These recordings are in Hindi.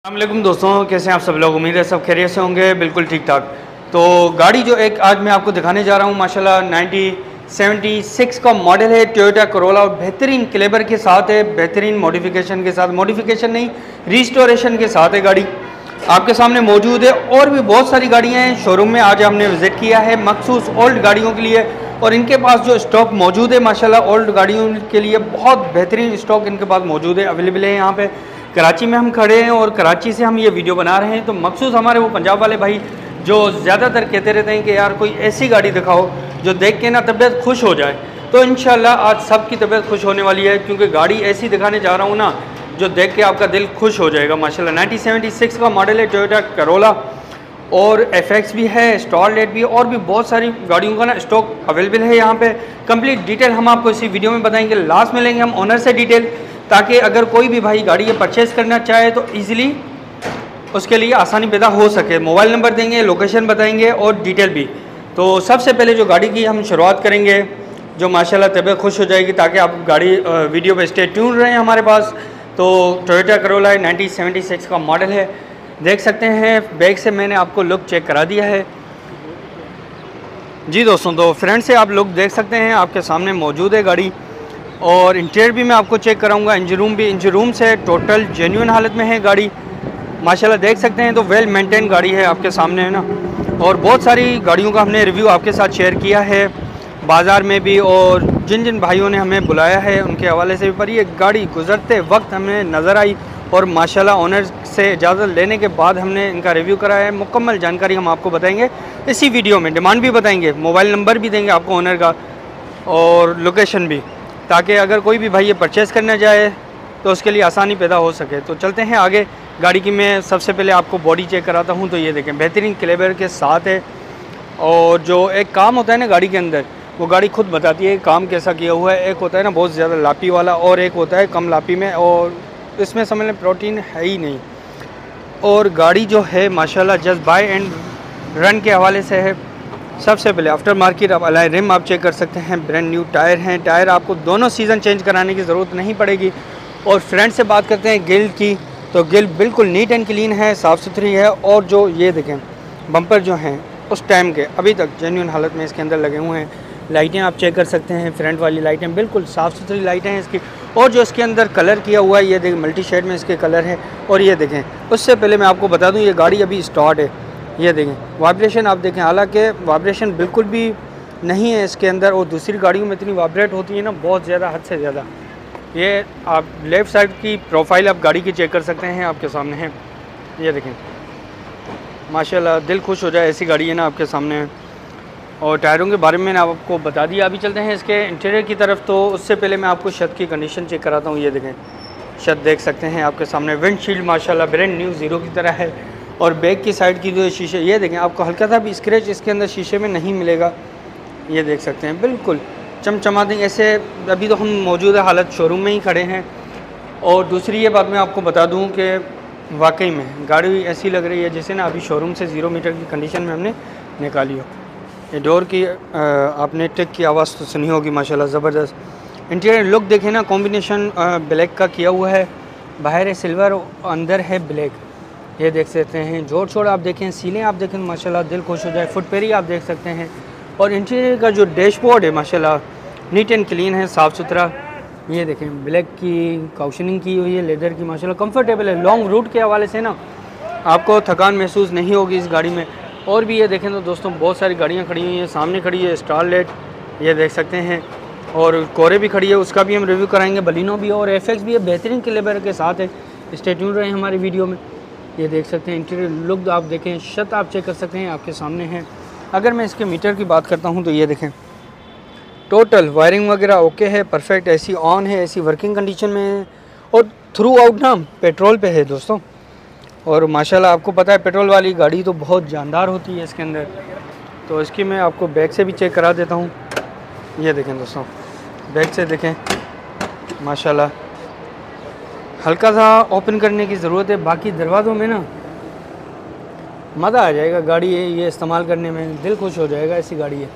अस्सलामुअलैकुम दोस्तों, कैसे हैं आप सब लोग। उम्मीद है सब खैरियत से होंगे, बिल्कुल ठीक ठाक। तो गाड़ी जो एक आज मैं आपको दिखाने जा रहा हूँ माशाल्लाह 1976 का मॉडल है टोयोटा करोला। बेहतरीन क्लेबर के साथ है, बेहतरीन मॉडिफिकेशन के साथ, मॉडिफिकेशन नहीं रिस्टोरेशन के साथ है गाड़ी आपके सामने मौजूद है। और भी बहुत सारी गाड़ियाँ हैं शोरूम में, आज हमने विज़िट किया है मखसूस ओल्ड गाड़ियों के लिए। और इनके पास जो स्टॉक मौजूद है माशाल्लाह ओल्ड गाड़ियों के लिए बहुत बेहतरीन स्टॉक इनके पास मौजूद है, अवेलेबल है। यहाँ पे कराची में हम खड़े हैं और कराची से हम ये वीडियो बना रहे हैं। तो मखसूस हमारे वो पंजाब वाले भाई जो ज़्यादातर कहते रहते हैं कि यार कोई ऐसी गाड़ी दिखाओ जो देख के ना तबीयत खुश हो जाए, तो इंशाल्लाह आज सबकी तबीयत खुश होने वाली है, क्योंकि गाड़ी ऐसी दिखाने जा रहा हूँ ना जो देख के आपका दिल खुश हो जाएगा माशाल्लाह। 1976 का मॉडल है टोयोटा करोला और FX भी है, स्टारलेट भी है, और भी बहुत सारी गाड़ियों का ना स्टॉक अवेलेबल है यहाँ पे। कंप्लीट डिटेल हम आपको इसी वीडियो में बताएंगे। लास्ट में लेंगे हम ओनर से डिटेल, ताकि अगर कोई भी भाई गाड़ी ये परचेज़ करना चाहे तो ईज़िली उसके लिए आसानी पैदा हो सके। मोबाइल नंबर देंगे, लोकेशन बताएंगे और डिटेल भी। तो सबसे पहले जो गाड़ी की हम शुरुआत करेंगे जो माशाल्लाह तबीयत खुश हो जाएगी, ताकि आप गाड़ी वीडियो पे स्टे ट्यून रहें हमारे पास। तो टोयोटा करोला 1976 का मॉडल है, देख सकते हैं। बैक से मैंने आपको लुक चेक करा दिया है जी दोस्तों। तो फ्रंट से आप लुक देख सकते हैं, आपके सामने मौजूद है गाड़ी। और इंटीरियर भी मैं आपको चेक कराऊंगा। इंजन रूम से टोटल जेन्युइन हालत में है गाड़ी माशाल्लाह, देख सकते हैं। तो वेल मेंटेन गाड़ी है आपके सामने, है ना। और बहुत सारी गाड़ियों का हमने रिव्यू आपके साथ शेयर किया है बाज़ार में भी, और जिन जिन भाइयों ने हमें बुलाया है उनके हवाले से भी। पर ये गाड़ी गुज़रते वक्त हमें नज़र आई और माशाल्लाह ओनर से इजाज़त लेने के बाद हमने इनका रिव्यू कराया है। मुकम्मल जानकारी हम आपको बताएंगे इसी वीडियो में, डिमांड भी बताएंगे, मोबाइल नंबर भी देंगे आपको ओनर का और लोकेशन भी, ताकि अगर कोई भी भाई ये परचेज़ करना चाहे तो उसके लिए आसानी पैदा हो सके। तो चलते हैं आगे गाड़ी की। मैं सबसे पहले आपको बॉडी चेक कराता हूँ। तो ये देखें, बेहतरीन क्लेबर के साथ है। और जो एक काम होता है ना गाड़ी के अंदर, वो गाड़ी खुद बताती है काम कैसा किया हुआ है। एक होता है ना बहुत ज़्यादा लापी वाला, और एक होता है कम लापी में, और इसमें समझ लें प्रोटीन है ही नहीं। और गाड़ी जो है माशाल्लाह जस्ट बाय एंड रन के हवाले से है। सबसे पहले आफ्टर मार्केट आप अलाई रिम आप चेक कर सकते हैं, ब्रांड न्यू टायर हैं। टायर आपको दोनों सीज़न चेंज कराने की ज़रूरत नहीं पड़ेगी। और फ्रंट से बात करते हैं गिल्ड की, तो गिल्ड बिल्कुल नीट एंड क्लीन है, साफ़ सुथरी है। और जो ये देखें बम्पर जो हैं उस टाइम के अभी तक जेन्युइन हालत में इसके अंदर लगे हुए हैं। लाइटें आप चेक कर सकते हैं, फ्रंट वाली लाइटें बिल्कुल साफ़ सुथरी लाइटें हैं इसकी। और जो इसके अंदर कलर किया हुआ है, ये देखें मल्टी शेड में इसके कलर है। और ये देखें, उससे पहले मैं आपको बता दूँ ये गाड़ी अभी स्टार्ट है। ये देखें वाइब्रेशन आप देखें, हालांकि वाइब्रेशन बिल्कुल भी नहीं है इसके अंदर। और दूसरी गाड़ियों में इतनी वाइब्रेट होती है ना, बहुत ज़्यादा, हद से ज़्यादा। ये आप लेफ़्ट साइड की प्रोफाइल आप गाड़ी की चेक कर सकते हैं, आपके सामने है। ये देखें माशाल्लाह दिल खुश हो जाए ऐसी गाड़ी है ना आपके सामने। और टायरों के बारे में मैंने आपको बता दिया। अभी चलते हैं इसके इंटीरियर की तरफ। तो उससे पहले मैं आपको छत की कंडीशन चेक कराता हूँ। ये देखें छत देख सकते हैं आपके सामने, विंडशील्ड माशाल्लाह ब्रांड न्यू ज़ीरो की तरह है। और बैक की साइड की जो शीशे, ये देखें आपको हल्का सा भी स्क्रैच इसके अंदर शीशे में नहीं मिलेगा। ये देख सकते हैं बिल्कुल चमचमाती ऐसे। अभी तो हम मौजूदा हालत शोरूम में ही खड़े हैं। और दूसरी ये बात मैं आपको बता दूं कि वाकई में गाड़ी ऐसी लग रही है जैसे ना अभी शोरूम से 0 मीटर की कंडीशन में हमने निकाली हो। ये डोर की आपने टिक की आवाज़ तो सुनी होगी माशाल्लाह, ज़बरदस्त। इंटीरियर लुक देखें ना, कॉम्बिनेशन ब्लैक का किया हुआ है, बाहर है सिल्वर, अंदर है ब्लैक। ये देख सकते हैं, जोड़ छोड़ आप देखें, सीलें आप देखें माशाल्लाह दिल खुश हो जाए। फुट पेरी आप देख सकते हैं। और इंटीरियर का जो डैशबोर्ड है माशाल्लाह नीट एंड क्लीन है, साफ़ सुथरा। ये देखें ब्लैक की काउशनिंग की हुई है, लेदर की माशाल्लाह, कंफर्टेबल है। लॉन्ग रूट के हवाले से ना आपको थकान महसूस नहीं होगी इस गाड़ी में। और भी ये देखें तो दोस्तों बहुत सारी गाड़ियाँ खड़ी हुई हैं। सामने खड़ी है स्टारलेट, ये देख सकते हैं। और कोरे भी खड़ी है, उसका भी हम रिव्यू कराएंगे। बलिनो भी और FX भी है, बेहतरीन क्लेबर के साथ है। स्टे ट्यून रहे हमारी वीडियो में। ये देख सकते हैं इंटीरियर लुक आप देखें, छत आप चेक कर सकते हैं, आपके सामने है। अगर मैं इसके मीटर की बात करता हूँ तो ये देखें टोटल वायरिंग वगैरह ओके है, परफेक्ट। एसी ऑन है, एसी वर्किंग कंडीशन में है। और थ्रू आउट ना पेट्रोल पे है दोस्तों। और माशाल्लाह आपको पता है पेट्रोल वाली गाड़ी तो बहुत जानदार होती है इसके अंदर। तो इसकी मैं आपको बैक से भी चेक करा देता हूँ। ये देखें दोस्तों, बैक से देखें माशाल्लाह हल्का सा ओपन करने की ज़रूरत है, बाकी दरवाज़ों में ना मज़ा आ जाएगा। गाड़ी है ये इस्तेमाल करने में, दिल खुश हो जाएगा, ऐसी गाड़ी है।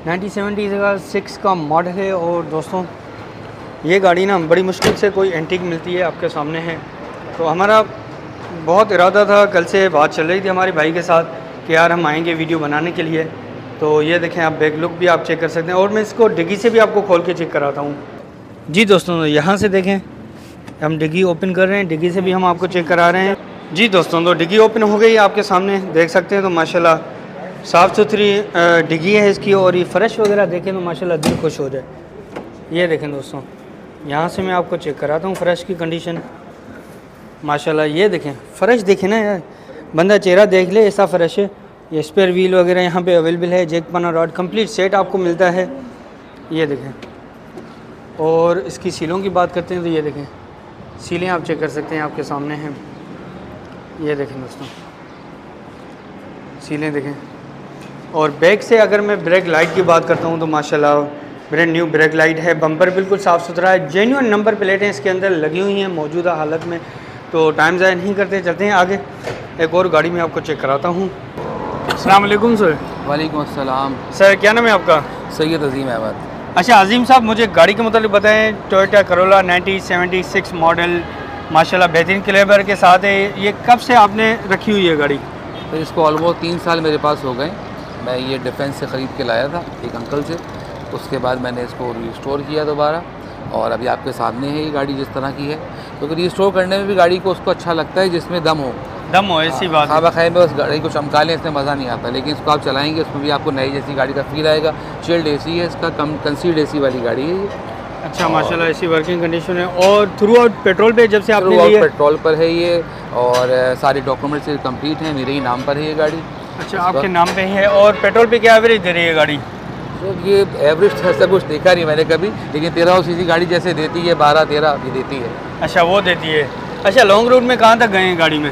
1976 का मॉडल है। और दोस्तों ये गाड़ी ना बड़ी मुश्किल से कोई एंटीक मिलती है, आपके सामने है। तो हमारा बहुत इरादा था, कल से बात चल रही थी हमारे भाई के साथ कि यार हम आएंगे वीडियो बनाने के लिए। तो ये देखें आप बैक लुक भी आप चेक कर सकते हैं और मैं इसको डिग्गी से भी आपको खोल के चेक कराता हूँ। जी दोस्तों, तो यहाँ से देखें हम डिग्गी ओपन कर रहे हैं, डिग्गी से भी हम आपको चेक करा रहे हैं। जी दोस्तों, तो डिग्गी ओपन हो गई आपके सामने देख सकते हैं। तो माशाल्लाह साफ़ सुथरी डिग्गी है इसकी और ये फ़र्श वगैरह देखें तो माशाल्लाह दिल खुश हो जाए। ये देखें दोस्तों, यहाँ से मैं आपको चेक कराता हूँ फ़र्श की कंडीशन। माशाल्लाह ये देखें फ़र्श देखें ना यार, बंदा चेहरा देख ले ऐसा फ़र्श है। ये स्पेयर व्हील वगैरह यहाँ पे अवेलेबल है, जैक पना रॉड कंप्लीट सेट आपको मिलता है। ये देखें, और इसकी सीलों की बात करते हैं तो ये देखें सीलें आप चेक कर सकते हैं आपके सामने हैं। ये देखें दोस्तों सीलें देखें। और बैक से अगर मैं ब्रेक लाइट की बात करता हूँ तो माशाल्लाह ब्रांड न्यू ब्रेक लाइट है। बम्पर बिल्कुल साफ़ सुथरा है, जेन्युइन नंबर प्लेटें इसके अंदर लगी हुई हैं मौजूदा हालत में। तो टाइम ज़ाया नहीं करते, चलते हैं आगे। एक और गाड़ी में आपको चेक कराता हूँ। अस्सलाम वालेकुम सर। वालेकुम अस्सलाम। सर क्या नाम है आपका? सैयद अजीम अहमद। अच्छा अजीम साहब, मुझे गाड़ी के मतलब बताएं। टोयोटा करोला 1976 मॉडल माशाल्लाह बेहतरीन क्लेबर के साथ है। ये कब से आपने रखी हुई है गाड़ी? तो इसको ऑलमोस्ट 3 साल मेरे पास हो गए। मैं ये डिफेंस से ख़रीद के लाया था एक अंकल से, उसके बाद मैंने इसको रिस्टोर किया दोबारा और अभी आपके सामने है ये गाड़ी जिस तरह की है। क्योंकि रिस्टोर करने में भी गाड़ी को उसको अच्छा लगता है जिसमें दम हो ऐसी बात। हाँ बखाए में उस गाड़ी को चमका लें इसमें मज़ा नहीं आता, लेकिन इसको आप चलाएंगे उसमें भी आपको नई जैसी गाड़ी का फील आएगा। चिल्ड एसी है इसका, कम कंसील्ड एसी वाली गाड़ी है ये। अच्छा माशाल्लाह ऐसी वर्किंग कंडीशन है। और थ्रू आउट पेट्रोल पे जब से आपने लिया? पेट्रोल पर है ये और सारे डॉक्यूमेंट्स कंप्लीट हैं, मेरे ही नाम पर है ये गाड़ी। अच्छा आपके नाम पे ही है। और पेट्रोल पे क्या एवरेज दे रही है गाड़ी? तो ये एवरेज ऐसा कुछ देखा नहीं मैंने कभी, लेकिन 1300 सीसी गाड़ी जैसे देती है 12-13 भी देती है। अच्छा वो देती है। अच्छा लॉन्ग रूट में कहाँ तक गए हैं गाड़ी में?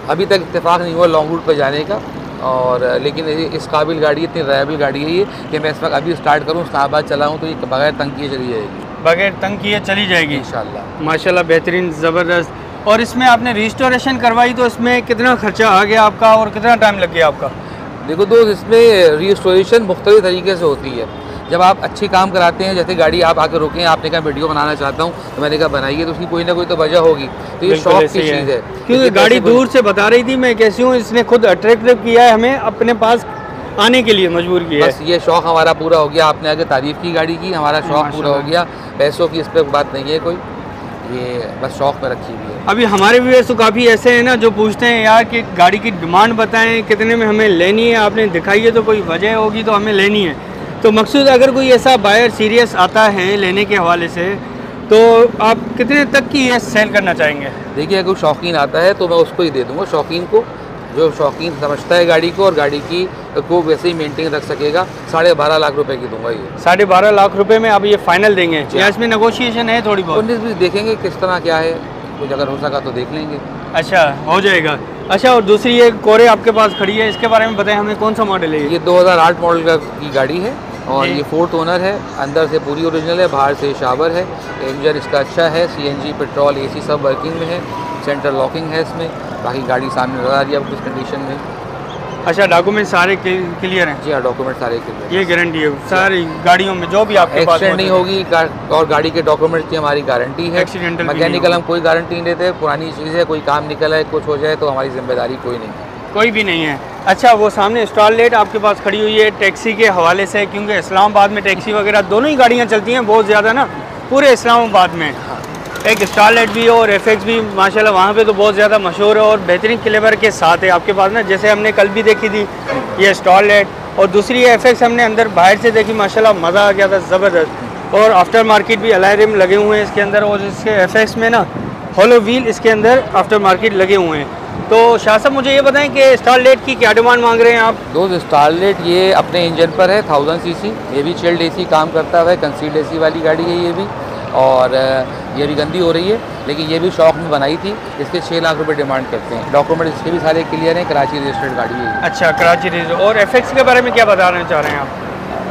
अभी तक इत्तेफाक नहीं हुआ लॉन्ग रूट पर जाने का, और लेकिन इस काबिल गाड़ी इतनी ड्राइवेबल गाड़ी है ये कि मैं इस वक्त अभी स्टार्ट करूँ इस्लामाबाद चलाऊँ तो ये बगैर तंग किए चली जाएगी। बगैर तंग किए चली जाएगी इंशाल्लाह। माशाल्लाह बेहतरीन ज़बरदस्त। और इसमें आपने रिस्टोरेशन करवाई तो इसमें कितना खर्चा आ गया आपका और कितना टाइम लग गया आपका? देखो दोस्त, इसमें रिस्टोरेशन मुख्तलिफ तरीके से होती है। जब आप अच्छी काम कराते हैं, जैसे गाड़ी आप आके रुके हैं, आपने कहा वीडियो बनाना चाहता हूँ तो मैंने कहा बनाइए, तो उसकी कोई ना कोई तो वजह होगी। तो ये शौक की चीज़ है। क्योंकि गाड़ी दूर से बता रही थी मैं कैसी हूँ, इसने खुद अट्रैक्टिव किया है हमें अपने पास आने के लिए मजबूर किया है। बस ये शौक़ हमारा पूरा हो गया। आपने आगे तारीफ़ की गाड़ी की, हमारा शौक़ पूरा हो गया। पैसों की इस पर बात नहीं है कोई, ये बस शौक़ में रखी हुई है। अभी हमारे व्यूअर्स तो काफ़ी ऐसे हैं ना जो पूछते हैं यार कि गाड़ी की डिमांड बताएं कितने में हमें लेनी है, आपने दिखाई है तो कोई वजह होगी तो हमें लेनी है। तो मकसूद अगर कोई ऐसा बायर सीरियस आता है लेने के हवाले से तो आप कितने तक की ये सेल करना चाहेंगे? देखिए अगर शौकीन आता है तो मैं उसको ही दे दूँगा, शौकीन को, जो शौकीन समझता है गाड़ी को और गाड़ी की को वैसे ही मेंटेन रख सकेगा। 12.5 लाख रुपए की दूंगा ये। 12.5 लाख रुपए में आप ये फाइनल देंगे या इसमें नेगोशिएशन है थोड़ी बहुत? 19-20 देखेंगे किस तरह क्या है, कुछ अगर हो सका तो देख लेंगे। अच्छा हो जाएगा। अच्छा और दूसरी ये कोरे आपके पास खड़ी है, इसके बारे में बताएं हमें, कौन सा मॉडल है ये? 2008 मॉडल की गाड़ी है और ये 4th ओनर है। अंदर से पूरी ओरिजिनल है, बाहर से शावर है। इंजन इसका अच्छा है, CNG पेट्रोल AC सब वर्किंग में है। सेंट्रल लॉकिंग है इसमें। बाकी गाड़ी सामने नजर आ रही है आपको इस कंडीशन में। अच्छा डॉक्यूमेंट सारे क्लियर हैं? जी हाँ डॉक्यूमेंट सारे क्लियर। ये गारंटी है सारी गाड़ियों में जो भी आपके पास एक्सीडेंट नहीं होगी और गाड़ी के डॉक्यूमेंट्स की हमारी गारंटी है। एक्सीडेंटल मैकेनिकल हम कोई गारंटी नहीं देते, पुरानी चीज़ है, कोई काम निकला है कुछ हो जाए तो हमारी जिम्मेदारी कोई नहीं, कोई भी नहीं है। अच्छा वो सामने स्टारलेट आपके पास खड़ी हुई है टैक्सी के हवाले से, क्योंकि इस्लामाबाद में टैक्सी वगैरह दोनों ही गाड़ियाँ चलती हैं बहुत ज़्यादा ना पूरे इस्लामाबाद में। एक स्टारलेट भी और FX भी माशाल्लाह वहाँ पे तो बहुत ज़्यादा मशहूर है और बेहतरीन क्लेवर के साथ है आपके पास ना। जैसे हमने कल भी देखी थी ये स्टारलेट और दूसरी FX हमने अंदर बाहर से देखी, माशाल्लाह मज़ा आ गया था ज़बरदस्त। और आफ्टर मार्केट भी अलॉय रिम लगे हुए हैं इसके अंदर और इसके FX में ना होलो व्हील इसके अंदर आफ्टर मार्केट लगे हुए हैं। तो शाह साहब मुझे ये बताएं कि स्टारलेट की क्या डिमांड मांग रहे हैं आप? दोस्त स्टारलेट ये अपने इंजन पर है 1000 सीसी, ये भी चिल्ड AC काम करता है, कंसील्ड AC वाली गाड़ी है ये भी, और ये भी गंदी हो रही है लेकिन ये भी शौक में बनाई थी। इसके 6 लाख रुपए डिमांड करते हैं। डॉक्यूमेंट इसके भी सारे क्लियर हैं, कराची रजिस्टर्ड गाड़ी है। अच्छा कराची रजिस्टर्ड। और FX के बारे में क्या बताना चाह रहे हैं आप?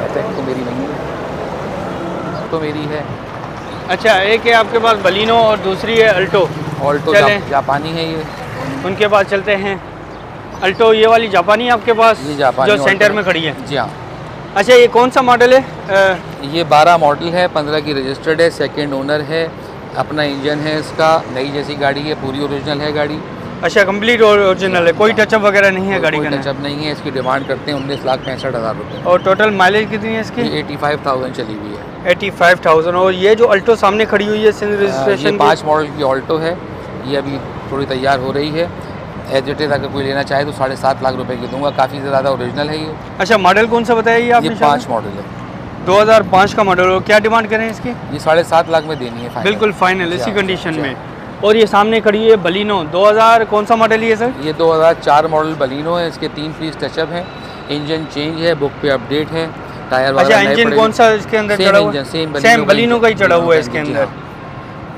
FX तो मेरी नहीं है, तो मेरी है। अच्छा एक है आपके पास बलिनो और दूसरी है अल्टो। ऑल्टो जापानी है ये, उनके पास चलते हैं। अल्टो ये वाली जापानी आपके पास, ये जापानी जो सेंटर में खड़ी है? जी हाँ। अच्छा ये कौन सा मॉडल है? ये 12 मॉडल है, 15 की रजिस्टर्ड है, सेकंड ओनर है, अपना इंजन है इसका, नई जैसी गाड़ी है, पूरी ओरिजिनल है गाड़ी। अच्छा, कंप्लीट ओरिजिनल है, कोई टचअप वगैरह नहीं है गाड़ी का? टचअप नहीं है। इसकी डिमांड करते हैं 19,65,000 रुपये। और टोटल माइलेज कितनी है इसकी? 85,000 चली हुई है। 85,000। और ये जो अल्टो सामने खड़ी हुई है सिंध रजिस्ट्रेशन, 5 मॉडल की ऑल्टो है। ये अभी थोड़ी तैयार हो रही है। एज इट इज़ अगर कोई लेना चाहे तो 7.5 लाख रुपए की दूंगा। काफ़ी ज़्यादा ओरिजिनल है ये। अच्छा, मॉडल कौन सा बताया ये आपने? 5 मॉडल है, 2005 का मॉडल। और क्या डिमांड करें इसकी? ये 7.5 लाख में देनी है। बिल्कुल फाइनल इसी कंडीशन में। और ये सामने खड़ी है बलिनो, 2000 कौन सा मॉडल है सर? ये 2004 मॉडल बलिनो है। इसके 3 पीस टचअप है, इंजन चेंज है, बुक पे अपडेट है, टायर वाला। अच्छा, इंजन कौन सा इसके अंदर चढ़ा हुआ है? सेम बलिनो का ही चढ़ा हुआ है इसके अंदर।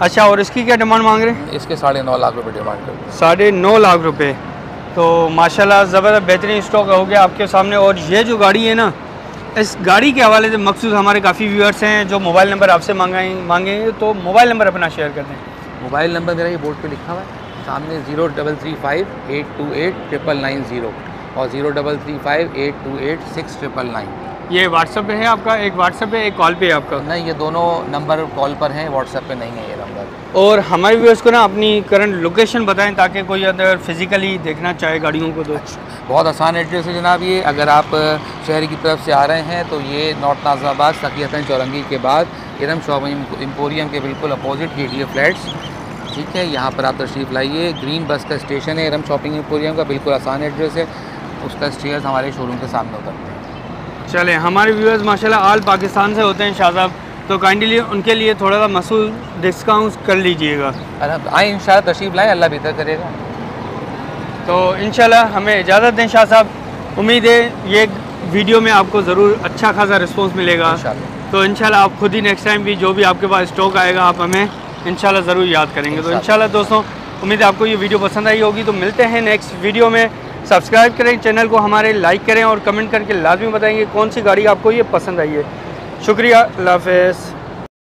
अच्छा, और इसकी क्या डिमांड मांग रहे हैं? इसके 9.5 लाख रुपए डिमांड करते हैं। 9.5 लाख रुपए। तो माशाल्लाह ज़बरदस्त बेहतरीन स्टॉक हो गया आपके सामने। और ये जो गाड़ी है ना, इस गाड़ी के हवाले से मखसूस हमारे काफ़ी व्यूअर्स हैं जो मोबाइल नंबर आपसे मांगेंगे, तो मोबाइल नंबर अपना शेयर कर दें। मोबाइल नंबर मेरा ये बोर्ड पे लिखा हुआ है सामने, 0335828990 और 0335828699। ये व्हाट्सएप पे है आपका? एक व्हाट्सएप पे, एक कॉल पे है आपका? नहीं, ये दोनों नंबर कॉल पर हैं, व्हाट्सएप पे नहीं है ये नंबर। और हमारे व्यूअर्स को ना अपनी करंट लोकेशन बताएं ताकि कोई अगर फिज़िकली देखना चाहे गाड़ियों को तो। बहुत आसान एड्रेस है जनाब ये। अगर आप शहर की तरफ से आ रहे हैं तो ये नॉर्थ नाज़िमाबाद सकीयतन चौरंगी के बाद इरम शॉपिंग एम्पोरियम के बिल्कुल अपोजिट KDA फ्लैट्स, ठीक है, यहाँ पर आप तशरीफ़ लाइए। ग्रीन बस का स्टेशन है इरम शॉपिंग एम्पोरियम का, बिल्कुल आसान एड्रेस है। उसका स्टेयर्स हमारे शोरूम के सामने उतरते हैं। चलें, हमारे व्यूअर्स माशाल्लाह आल पाकिस्तान से होते हैं शाह साहब, तो काइंडली उनके लिए थोड़ा सा मसूल डिस्काउंट कर लीजिएगा। आए इंशाल्लाह, तशरीफ़ लाएँ, अल्लाह बेहतर करेगा। तो इंशाल्लाह हमें इजाज़त दें शाह साहब। उम्मीद है ये वीडियो में आपको ज़रूर अच्छा खासा रिस्पॉन्स मिलेगा। तो इंशाल्लाह आप खुद ही नेक्स्ट टाइम भी जो भी आपके पास स्टॉक आएगा आप हमें इंशाल्लाह ज़रूर याद करेंगे। तो इंशाल्लाह दोस्तों, उम्मीद है आपको ये वीडियो पसंद आई होगी। तो मिलते हैं नेक्स्ट वीडियो में। सब्सक्राइब करें चैनल को हमारे, लाइक करें और कमेंट करके लाजमी बताएंगे कौन सी गाड़ी आपको ये पसंद आई है। शुक्रिया, अल्लाह हाफ़िज़।